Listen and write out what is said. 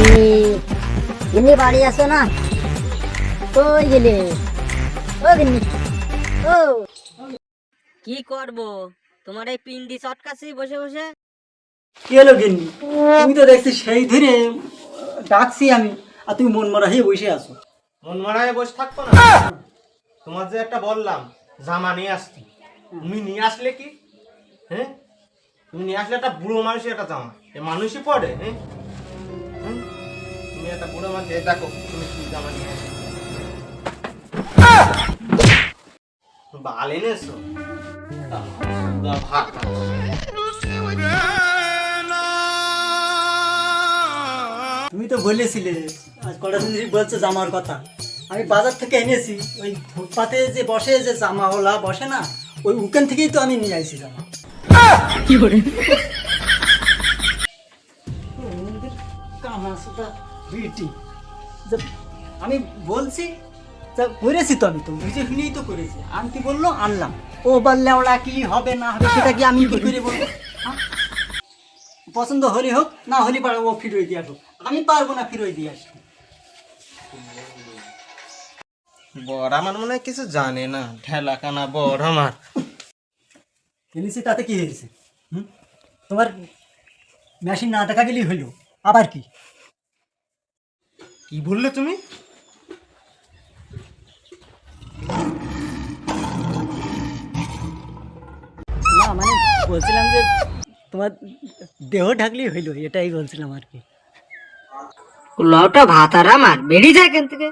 গিন্নি গিন্নি বাড়ি আসো না? কই গেলে ও গিন্নি? ও কি করব, তোমার এই পিন্ডি চটকাছি বসে বসে। কি হলো গিন্নি? তুমি তো দেখছি সেই ধরে ডাকছি আমি, আর তুমি মন মরা হয়ে বসে আছো। মন মারায় বসে থাকবো না। তোমার যে একটা বললাম জামা নিয়ে আসছি, তুমি নিয়ে আসলে কি? হ্যাঁ, তুমি নিয়ে আসলে একটা বুড়ো মানুষের একটা জামা, এ মানুষই পড়ে? হ্যাঁ, তুমি একটা বুড়ো মানুষ, এই দেখো তুমি কি জামা নিয়ে আসছো। বাল এনেছো ভাত। তুমি তো বলেছিলে আজ কটা দিন ধরে বলছো জামার কথা, আমি বাজার থেকে এনেছি। ওই ফুটপাতে যে বসে, যে জামাওয়ালা বসে না, ওই ওখান থেকেই তো আমি নিয়ে আসছি জামা। কি করে কামাসুটা বিটি যে আমি বলছি তা করেছি, তো আমি তো বুঝে শুনেই তো করেছি। আন্টি বললো আনলাম, ও বললে ওরা কি হবে না হবে সেটা কি আমি কি করে বলবো? হ্যাঁ? পছন্দ হলে হোক, না হলে পারে ও ফিরোই দিয়ে আসুক, আমি পারবো না ফিরোই দিয়ে আসতে। বড় আমার মনে হয় কিছু জানে না, ঠেলা কানা বড় আমার। এনেছি তাতে কি হয়েছে? তোমার মেশিন না দেখা গেলেই হইলো, আবার কি? কি বললে তুমি? না মানে বলছিলাম যে তোমার দেহ ঢাকলেই হইলো, এটাই বলছিলাম আর কি। লটা ভাত আর আমার বেরিয়ে যায় এখান থেকে।